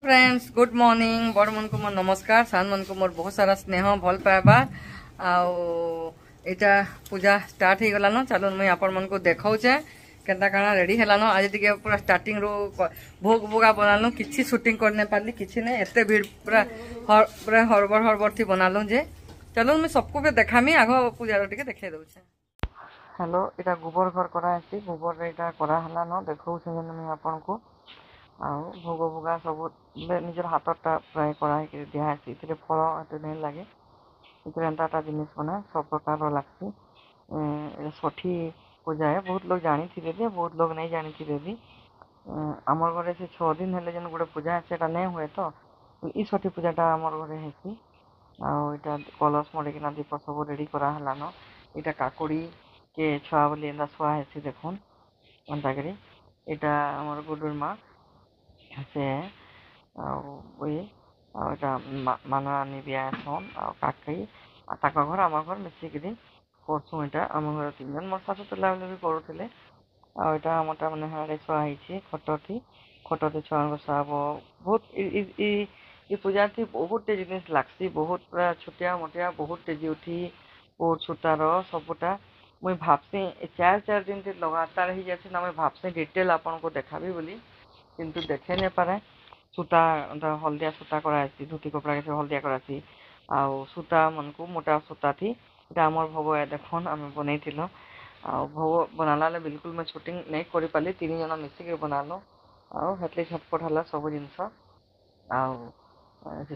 Friends good morning बड़ मन को मोर नमस्कार सान मन को मोर बहुत सारा स्नेह भल पाइबा आटा पूजा स्टार्ट हो गलान चलो मुझे आपण मन को देखाऊे केन्ता काଣା रेडी हेलान आज टी पूरा स्टार्टिंग रू भोग भोगा बनालु किसी शूटिंग करने पार्ली किसी नहीं एत भीड़ पूरा पूरा हड़बड़ हड़बड़ थी बनालु जे चलो मुझे सबको भी देखामी आग पूजा टी देखे दूचे। हेलो इटा गोबर घर कराई गोबर इटा करालान देखा मुझे आपन को आउ भोग भोगा सब निजर हाथटा प्राय कराई दिखाई फल एत नहीं लगे एंता जिनिस बना सब प्रकार लगसी षठी पूजा है बहुत लोग जानी थी भी बहुत लोग नहीं जानी थी भी आमर घरे से 6 दिन हेले जन गोटे पूजा है नहीं हुए तो ई षठी पूजाटा आमर घरे है आटा कलश मड़ेकिना दीप सब रेडी करालान यहाँ काकुड़ी के छुआ बोली एंता छुआ है देखुन एंता करी यहाँ आमर गुडुर माँ से आटा मानरानी भी आसन काकई घर आम घर मिसिकी करसुँ यहाँ आम घर 3 जन मोर शाशु तुला भी करुले आटा आमटा मैंने हाँ छुआई खटटी खटटी छुआ छुआ बहुत पूजा थी बहुत जिनिस लगसी बहुत पूरा छुटिया मोटिया बहुत तेजी उठी और छुटार सबुटा मुई भाबसी 4 दिन लगातार ही जाती ना मुई भाबसी डिटेल आपन को देखाबी बोली किंतु देखे नहीं पारे सूता हल्दिया सूता कराई धोती कपड़ा के हल्दिया कराई आउ सूता मन को मोटा सूता थी आमर भोग देखन आम बनई भोग बनाला बिल्कुल मैं शूटिंग नहीं कर पाली 3 जन मिसिक बनालो आते झटपट है सब जिनस आ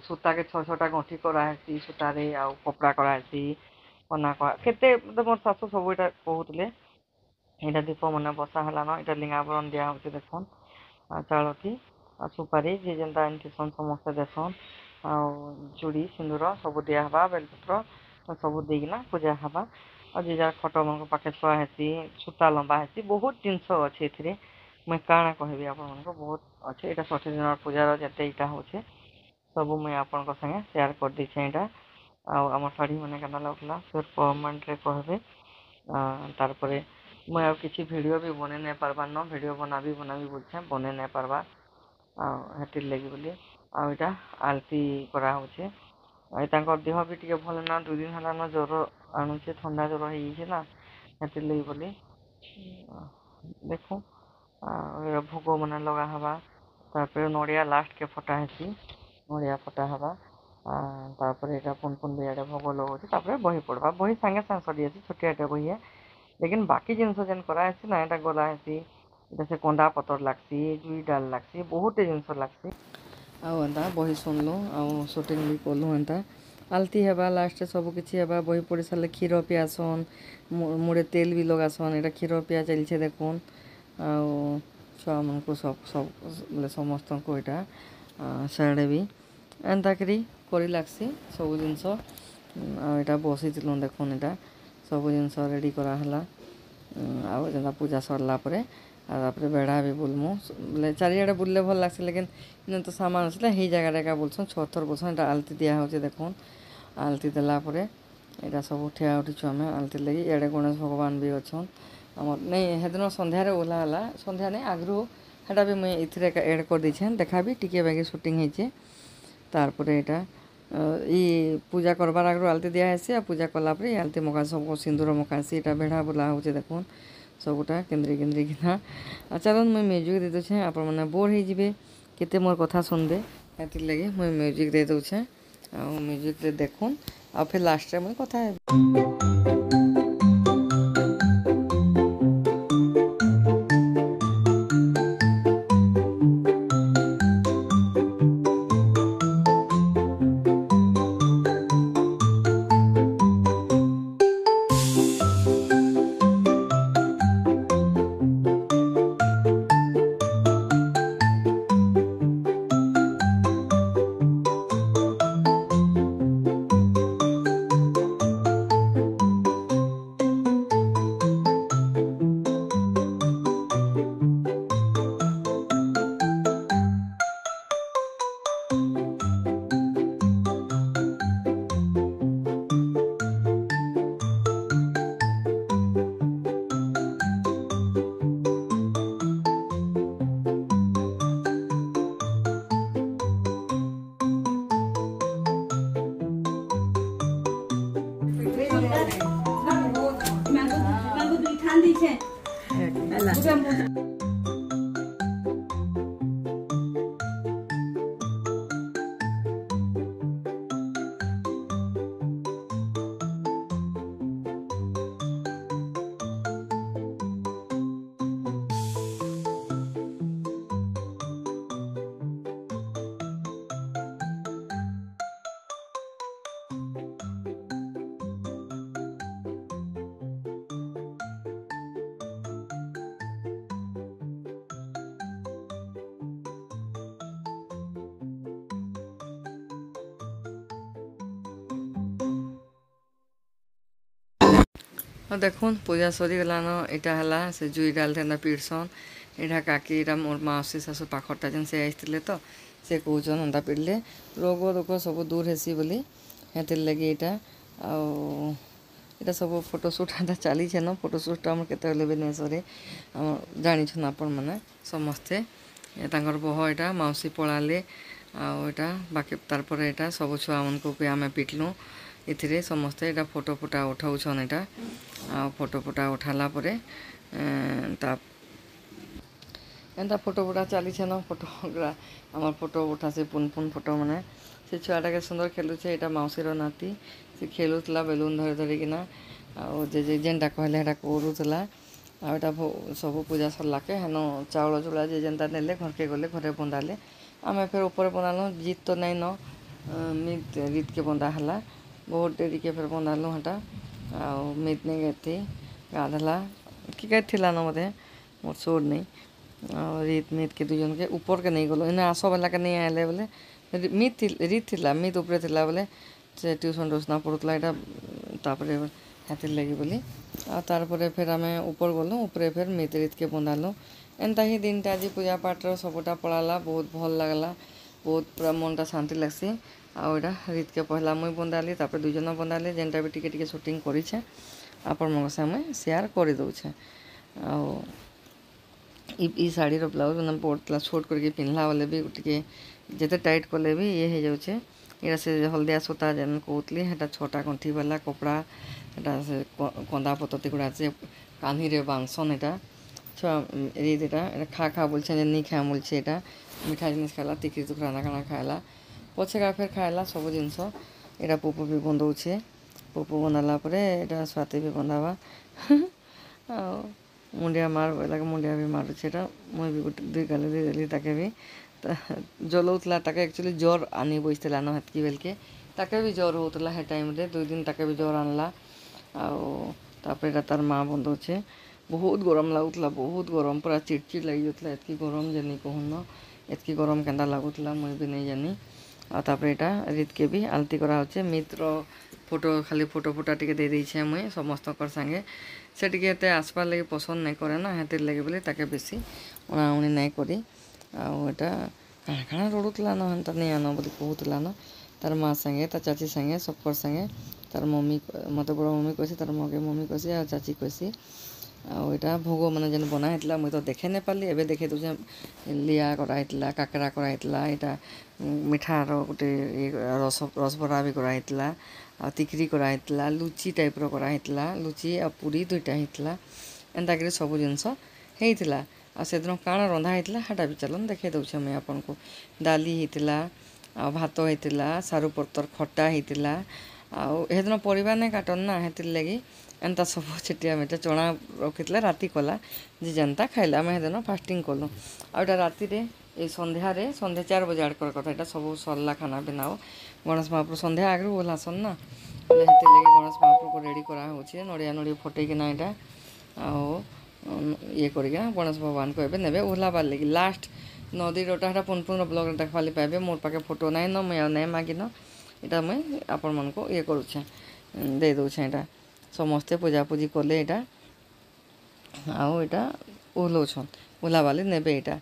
सूता के 6-6टा गंठी कराई सूतार आउ कपड़ा कराई कना केते मोर शाशु सब यहाँ कहते यहाँ दीप मन बसा है यहाँ लिंगावरण दिया देखन चाउथी सुपारी जी जेनता एनसन समस्ते देसन चूड़ी सिंदूर सब दिहबा बेलपत्र सब देना पूजा हवा और जी जार खट मन पाखे छुआ हेसी सूता लंबा हेसी बहुत जिनस अच्छे मुझे काଣା कहबी आपण बहुत अच्छे यहाँ 60 दिन पूजार जिते यहाँ हो सब मुझे आपण संगे शेयर कर दीचे यहाँ आम शाढ़ी मैंने केना लगला फिर कमेंट रे कहबे तारपरे मुझे आ किसी वीडियो भी बने नहीं पार्बार न वीडियो बनाबी बोलछे बने नहीं पार्बा हेतिर लगी बोली आटा आलती करा होचे देह भी टे भल ना 2 दिन है ज्वर आणुचे ठंडा ज्वर हो हेतिर लगी बोली देखो भोग मैंने लगा हवा तारपरे नड़िया लास्ट के फटा हेसी नड़िया फटा हवा तारपरे यहाँ पुन भी इे भोग लगे बही पड़वा बही सांगे सांगे सरी जाती छोटियाटे बही है लेकिन बाकी जिनस जेन कराई ना यहाँ गला हेसी से कंदा पतर लगसी जुई डाल लगसी बहुत जिनस लगसी आंता बही सुनलु आ शूटिंग भी कलु एंता आलती हेबा लास्ट सब किसी हेबा बही पड़ी सारे क्षीर पियासन मुड़े तेल भी लगासन यहाँ क्षीर पिया चलছে देखुन छुआ मन को सब सब समस्त को यहाँ साड़े भी एंता करी लगसी सब जिनस आटा बसी देखुन यहाँ सब जिनस रेडी कराला आ पूजा सरला बेड़ा भी बुलमु बोले चारिड़े बुलले भल लगसी लेकिन इन तो सामान आसला ही जगह का बोलसन 6 थर बोलसन यहाँ आलती दिया हो देखुन आलती देलापर यहाँ सब ठिया उठीचु आम आलती लगी इे गणेश भगवान भी अच्छन आम नहीं हेदिन सन्धार ओह्ला सन्ध्या नहीं आगु हेटा भी मुझे इथे एड कर दीछे देखा भी टिके बाकी शूटिंग होचे तारपर यहाँ पूजा करबार आगु आलती दिया हेसी आ पूजा कलापर आलती मका सब सिंदूर मकासी यहाँ बेढ़ा बुला हो देखुन सबुटा केन्द्री केन्द्री किना चलो मुझे म्यूजिक दे दूचे आप बोर हो जाए केते मोर कथा सुनबे हेतिर लगे मुझे म्यूजिक दे दूचे म्यूजिक देखुन आ फिर लास्ट में मुझे कथा है। देखुन पूजा सरीगलान इटा है से जुई डालते पीड़सन यहाँ काकी इटा मोर मौसी शाशु पाखरटा जेन से आसते तो से कौन अंदा पीड़ले रोग दुख सब दूर हेसी बोली हेतिर लगी इटा आटा सब फोटोशूट एटा चली न फोटोशूट आम के भी नहीं सरे जानी आपण मैंने समस्ते बह यहाँ मौसी पड़ाले आटा बाकी तारपर यहाँ सब छुआ मन को भी आम पिटलु इथिरे समस्ते एटा फोटो फोटा उठाउछन एटा फोटो फोटा उठाला परे एंता फोटो फोटा चली न फोटोग्रा आम फोटो उठा से पुन पुन फोटो माने से छुआटा के सुंदर खेलुचे एटा मौसीर नाती से खेलुला बेलून धरी धरिकिना जे जेनटा कहले हेटा करूला आटा सब पूजा सरलाके हेन चाउल चूड़ा जे जेनता नेले घर के गले घरे बंधाले आम फिर ऊपर बंधालु जीत तो नहीं न मीत रीत के बंधा है बहुत डेरी के फिर बंधालु हटा मीत नहीं गई गाधला कि गई न मत मोर सोर नहीं रीत मीत के दुजन के ऊपर के नहीं गलो इन आस वाला के नहीं आए बोले मीत रीत थी मीत उपरे थी बोले से ट्यूशन ट्यूशन पढ़ुला यहाँ तापर हाथी लगी बोली तारपर फिर आम ऊपर गलु ऊपर फिर मीत रीत के बंधालु एंता ही दिन आज पूजा पाठ सबटा पड़ाला बहुत भल लगला बहुत पूरा मनटा शांति लगसी आटा रीत के पहला मुई बंधाली तापर दुजन बंधाली जेनटा भी टिके शूटिंग करें आपण मन से मुझे शेयर कर दौचे ई शाढ़ीर ब्लाउज मैंने पड़ता छोट करके पिंधला बेले भी टे जिते टाइट कले भी ये हो जाऊे यहाँ से हल्दिया सूता जेन कहती है छोटा कंठी वाला कपड़ा यहाँ से कंदा पतती गुड़ा से कान्ही रे बांधसन यहाँ छुआ रीत यहाँ खा खा बोलছে नहीं खा बोलছে यहाँ मिठा जिनिस खाला तिकरी तुकरा ना खाना खाला पछेका फिर खाला सब जिनस यहाँ पुपु भी बंधौचे पुपु बंधाला यहाँ स्वाति भी बंधावा मुंडिया मार लगे मुंडिया भी मारुचे यहाँ मुई भी गोटे दुई गाली देली ताके भी जलाऊला ताके एक्चुअली ज्वर आनी बसला न हेतकी बेलके ताके भी ज्वर होता है टाइम रे 2 दिन ताके भी ज्वर आनला तार माँ बंधौचे बहुत गरम लगुला बहुत गरम पूरा चिड़चिड़ लगी जाता एतकी गरम जे नहीं कहून एतकी गरम केन्दा लगुला मुई भी नहीं जानी यहाँ रीत के भी आलती कराचे मित्र फोटो खाली फोटो फोटा टे दे देछे मुई समस्त संगे से टे आसपार लगे पसंद नहीं करे ना हेतिर लगे बोले ताके बेसी उणाउणी नहीं करी आटा काଣା काଣା रड़ुला न हेन्ता नहीं आन बोली कहूला न तार माँ संगे तार चाची संगे सबकर संगे तार मम्मी मत बड़ मम्मी कैसी तार मगे मम्मी कैसी और चाची कैसी आटा भोग मैंने जेन बनाई मुझे तो देखे नहीं पाली एवं देखे दूसरे लिया कराइला काकरा कराइला यहाँ मिठार गोटे रसभरा भी कराइला तिकरी कराइला लुची टाइप्र कराइला लुची आ पूरी दुईटा होता एंता कर सब जिनस होता से दिन काण रंधा होता है भी चलन देखे दूचे मुझे आपन को डाली होता भात होता सारू पतर खटा होता आदिन परिवार नहीं काटन ना हेतिर लगी एंता सब छिटिया मिठा चना रखी राति कला जी जनता खाइला आम हेदिन फास्टिंग कलु आटा राति ये संध्यारे संध्या 4 बजे आड़कर कथा यहाँ सब सरला खाना पीना गणेश महाप्रभु संध्या आगे ओह्लासन ना हेतिर लगे गणेश महाप्रभु को रेडी करा नड़िया नड़िया फटेकिना यहाँ ये करके गणेश भगवान को एवं ने ओह्लाबार लगे लास्ट नदी रोटा पुन पुन ब्लग देखा पाइबे मोर पाखे फोटो नाइन मुझे नहीं मागिन यहाँ मुझे आपण मन को ये करुचे दे दूचे यहाँ समस्ते पूजापूजी कले यहाँ आटा ओह्लौन ओह्लाबाली ने यहाँ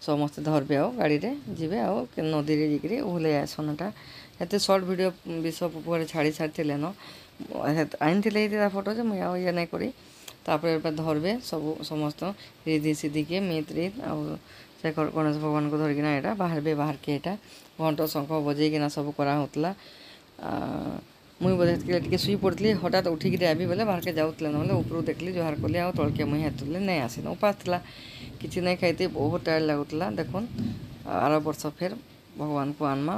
समस्ते धरबे गाड़ी में जी नदी में जाकि ओह्लै आसन यहाँ एत सर्ट वीडियो विश्व पुपुआरे छाड़ी छाड़ी न आनी थे फोटो जो मुझे ये नहीं करी तापर धरबे सब समस्त रिधि सीधी के मीत रीत से गणेश भगवान को धरिकिना यहाँ बाहर के यहाँ घंट शंख बजेकिना सब करा होतला मुई बोधे टिके शुई पड़ी हठात उठिक आबि बोले बाहर के जाऊे ना ऊपर देखली जुहार कली आ तलके मुई हेतुले नहीं आसी उपास था किसी नहीं खाई बहुत टायर्ड लगुला देखुन आर वर्ष फेर भगवान को आनमा।